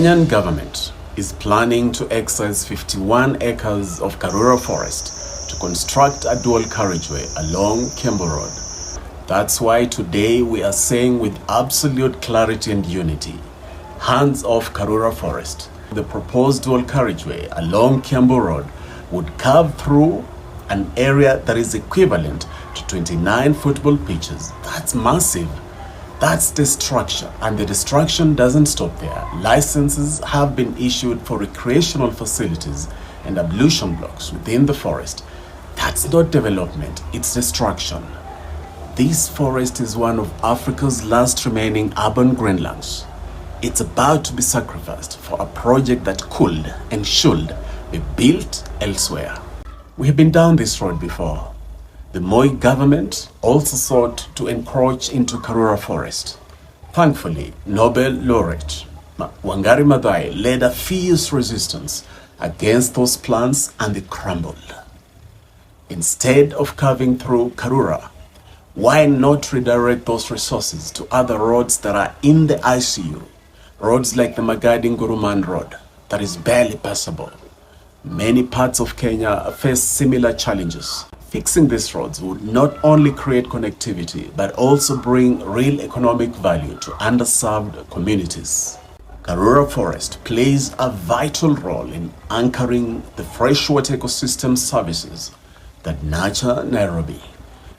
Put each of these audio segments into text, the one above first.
Kenyan government is planning to excise 51 acres of Karura forest to construct a dual carriageway along Kembu Road. That's why today we are saying with absolute clarity and unity, hands off Karura forest. The proposed dual carriageway along Kembu Road would carve through an area that is equivalent to 29 football pitches. That's massive. That's destruction, and the destruction doesn't stop there. Licenses have been issued for recreational facilities and ablution blocks within the forest. That's not development, it's destruction. This forest is one of Africa's last remaining urban greenlands. It's about to be sacrificed for a project that could and should be built elsewhere. We have been down this road before. The Moi government also sought to encroach into Karura forest. Thankfully, Nobel laureate Wangari Maathai led a fierce resistance against those plans, and they crumbled. Instead of carving through Karura, why not redirect those resources to other roads that are in the ICU? Roads like the Magadi-Nguruman Road that is barely passable. Many parts of Kenya face similar challenges. Fixing these roads would not only create connectivity, but also bring real economic value to underserved communities. Karura Forest plays a vital role in anchoring the freshwater ecosystem services that nurture Nairobi.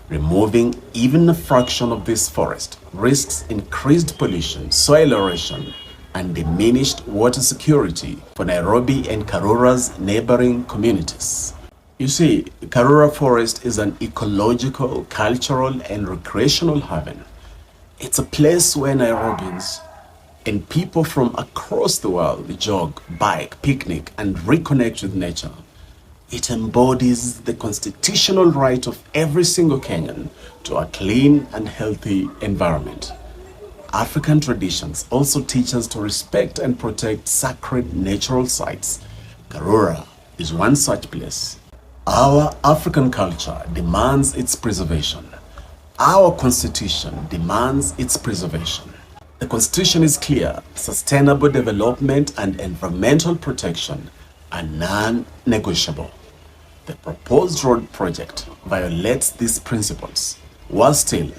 Removing even a fraction of this forest risks increased pollution, soil erosion, and diminished water security for Nairobi and Karura's neighboring communities. You see, Karura Forest is an ecological, cultural, and recreational haven. It's a place where Nairobians and people from across the world jog, bike, picnic, and reconnect with nature. It embodies the constitutional right of every single Kenyan to a clean and healthy environment. African traditions also teach us to respect and protect sacred natural sites. Karura is one such place. Our African culture demands its preservation. Our constitution demands its preservation. The constitution is clear: sustainable development and environmental protection are non-negotiable. The proposed road project violates these principles. Worse still,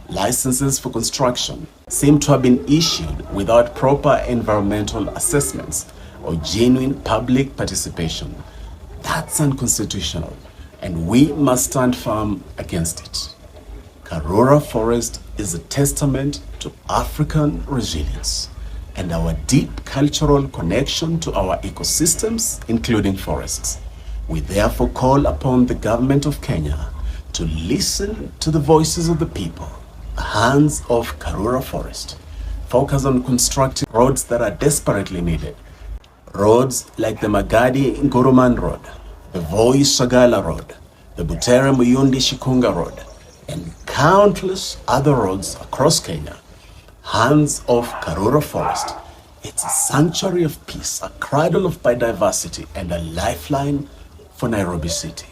licenses for construction seem to have been issued without proper environmental assessments or genuine public participation. That's unconstitutional, and we must stand firm against it. Karura Forest is a testament to African resilience and our deep cultural connection to our ecosystems, including forests. We therefore call upon the government of Kenya to listen to the voices of the people. Hands off Karura Forest. Focus on constructing roads that are desperately needed. Roads like the Magadi-Nguruman Road, the Voi-Sagala Road, the Butere-Muyundi-Shikunga Road, and countless other roads across Kenya. Hands off Karura Forest. It's a sanctuary of peace, a cradle of biodiversity, and a lifeline for Nairobi City.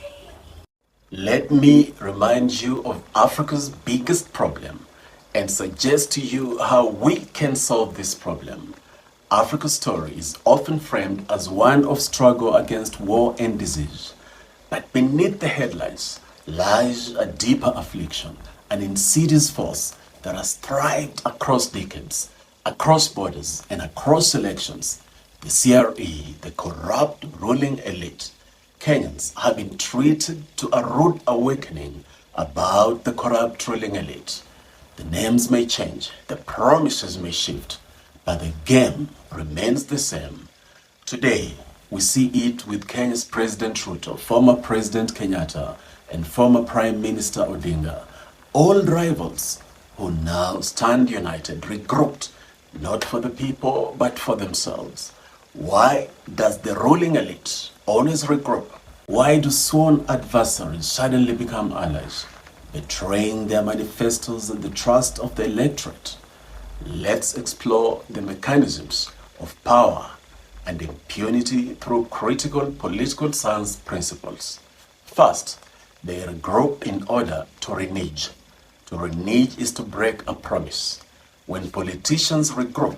Let me remind you of Africa's biggest problem and suggest to you how we can solve this problem. Africa's story is often framed as one of struggle against war and disease. But beneath the headlines lies a deeper affliction, an insidious force that has thrived across decades, across borders, and across elections. The CRE, the corrupt ruling elite. Kenyans have been treated to a rude awakening about the corrupt ruling elite. The names may change, the promises may shift, but the game remains the same. Today, we see it with Kenya's President Ruto, former President Kenyatta, and former Prime Minister Odinga, all rivals who now stand united, regrouped, not for the people, but for themselves. Why does the ruling elite always regroup? Why do sworn adversaries suddenly become allies, betraying their manifestos and the trust of the electorate? Let's explore the mechanisms of power and impunity through critical political science principles. First, they regroup in order to renege. To renege is to break a promise. When politicians regroup,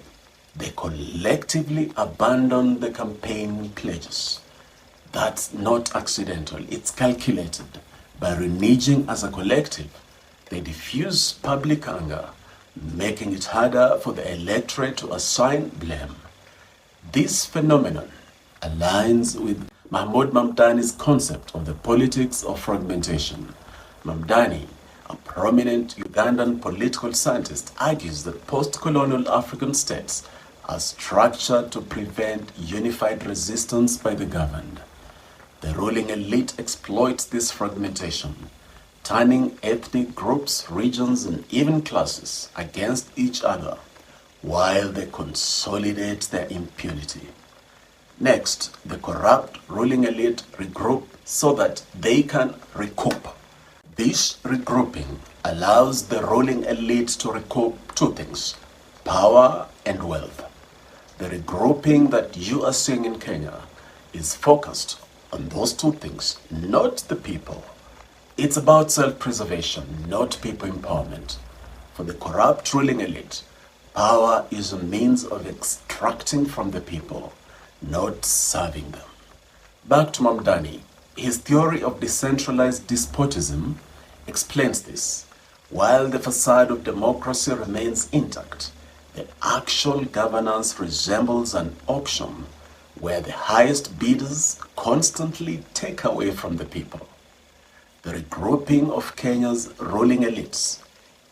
They collectively abandoned the campaign pledges. That's not accidental, it's calculated. By reneging as a collective, they diffuse public anger, making it harder for the electorate to assign blame. This phenomenon aligns with Mahmoud Mamdani's concept of the politics of fragmentation. Mamdani, a prominent Ugandan political scientist, argues that post-colonial African states are structured to prevent unified resistance by the governed. The ruling elite exploits this fragmentation, turning ethnic groups, regions, and even classes against each other, while they consolidate their impunity. Next, the corrupt ruling elite regroup so that they can recoup. This regrouping allows the ruling elite to recoup two things: power and wealth. The regrouping that you are seeing in Kenya is focused on those two things, not the people. It's about self-preservation, not people empowerment. For the corrupt ruling elite, power is a means of extracting from the people, not serving them. Back to Mamdani. His theory of decentralized despotism explains this. While the facade of democracy remains intact, the actual governance resembles an auction where the highest bidders constantly take away from the people. The regrouping of Kenya's ruling elites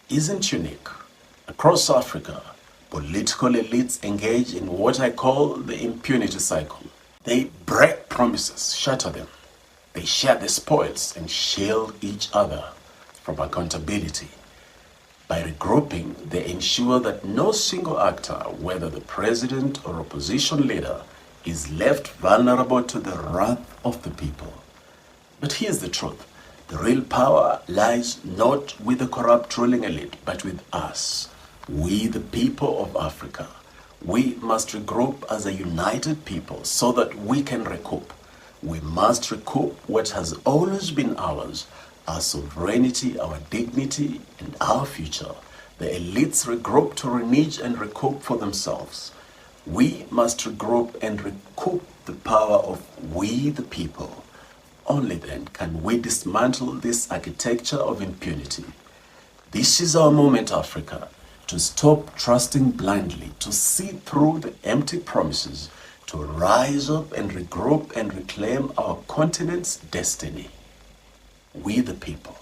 isn't unique. Across Africa, political elites engage in what I call the impunity cycle. They break promises, shatter them. They share the spoils and shield each other from accountability. By regrouping, they ensure that no single actor, whether the president or opposition leader, is left vulnerable to the wrath of the people. But here's the truth. The real power lies not with the corrupt ruling elite, but with us, we the people of Africa. We must regroup as a united people so that we can recoup. We must recoup what has always been ours: our sovereignty, our dignity, and our future. The elites regroup to renege and recoup for themselves. We must regroup and recoup the power of we the people. Only then can we dismantle this architecture of impunity. This is our moment, Africa, to stop trusting blindly, to see through the empty promises, to rise up and regroup and reclaim our continent's destiny. We the people.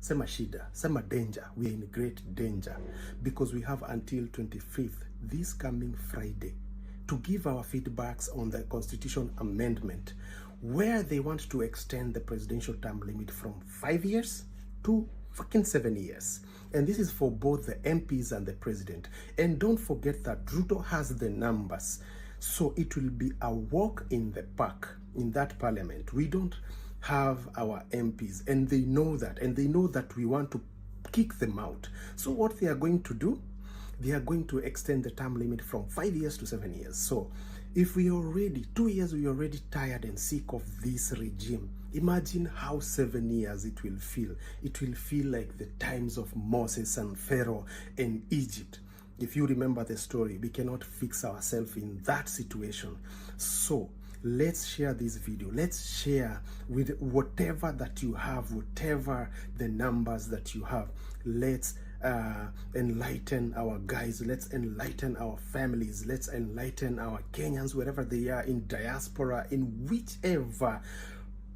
Sema shida, sema danger. We are in great danger because we have until 25th, this coming Friday, to give our feedbacks on the Constitution amendment, where they want to extend the presidential term limit from 5 years to fucking 7 years. And this is for both the MPs and the president. And don't forget that Ruto has the numbers. So it will be a walk in the park in that parliament. We don't have our MPs, and they know that. And they know that we want to kick them out. So what they are going to do, they are going to extend the term limit from 5 years to 7 years. So if we already, 2 years, we are already tired and sick of this regime, imagine how 7 years it will feel. It will feel like the times of Moses and Pharaoh and Egypt. If you remember the story, we cannot fix ourselves in that situation. So let's share this video. Let's share with whatever that you have, whatever the numbers that you have. Let's enlighten our guys. Let's enlighten our families. Let's enlighten our Kenyans, wherever they are, in diaspora, in whichever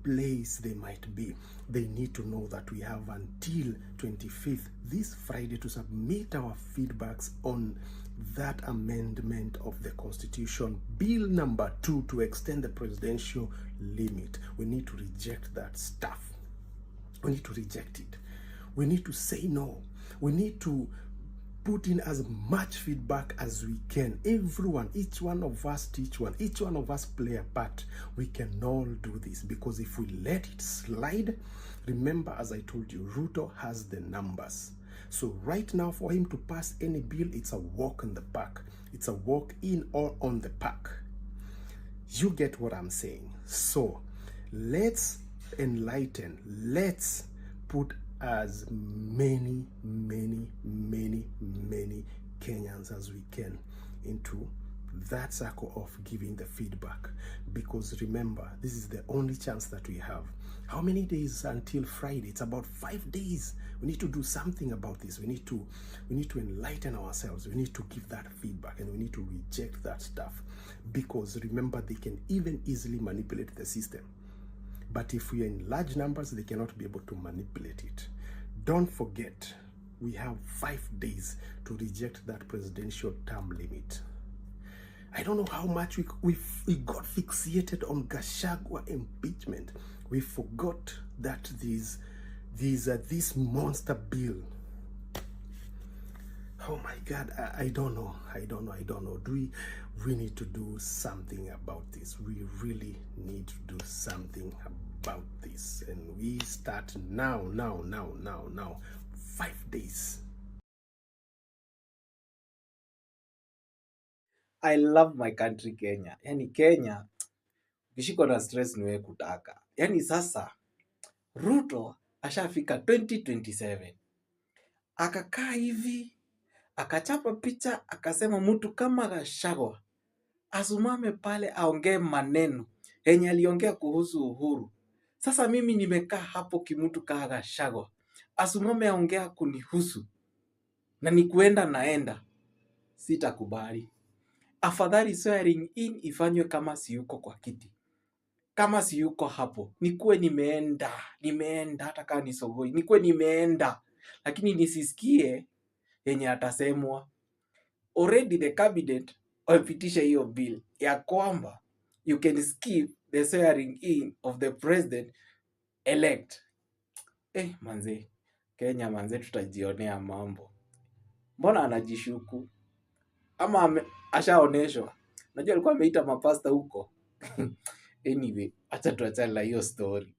place they might be. They need to know that we have until 25th, this Friday, to submit our feedbacks on that amendment of the Constitution, Bill number 2, to extend the presidential limit. We need to reject that stuff. We need to reject it. We need to say no. We need to put in as much feedback as we can. Everyone, each one of us teach one. Each one of us play a part. We can all do this, because if we let it slide, remember, as I told you, Ruto has the numbers. So right now, for him to pass any bill, it's a walk in the park. It's a walk in or on the park. You get what I'm saying? So let's enlighten. Let's put as many Kenyans as we can into that circle of giving the feedback, because remember, this is the only chance that we have. How many days until Friday? It's about 5 days. We need to do something about this. We need to enlighten ourselves. We need to give that feedback, and we need to reject that stuff, because remember, they can even easily manipulate the system. But if we are in large numbers, they cannot be able to manipulate it. Don't forget, we have 5 days to reject that presidential term limit. I don't know how much we got fixated on Gachagua impeachment. We forgot that this monster bill. Oh my God, I don't know. We need to do something about this. We really need to do something about this. And we start now. 5 days. I love my country Kenya. Yani Kenya, ukishikwa na stress niwe kutaka. Yani sasa, Ruto ashafika 2027. Akakaa hivi, akachapa picha, akasema mtu kama Gachagua asumame pale aongee maneno yenye aliongea kuhusu Uhuru. Sasa mimi nimekaa hapo kimutu kama Gachagua, asumame aongea kunihusu na nikuenda naenda, sitakubali. Afadhali swearing in ifanywe kama siyuko kwa kiti. Kama siyuko hapo, nikuwe nimeenda hata kama ni Sogoi, nikuwe nimeenda, lakini nisisikie yenye atasemwa. Already the cabinet wamepitisha hiyo bill ya kwamba you can skip the swearing in of the president elect. Manze, Kenya manze, tutajionea mambo. Mbona anajishuku? Ama ashaoneshwa? Najua alikuwa ameita mapasta huko. Anyway, acha tuachane na hiyo story.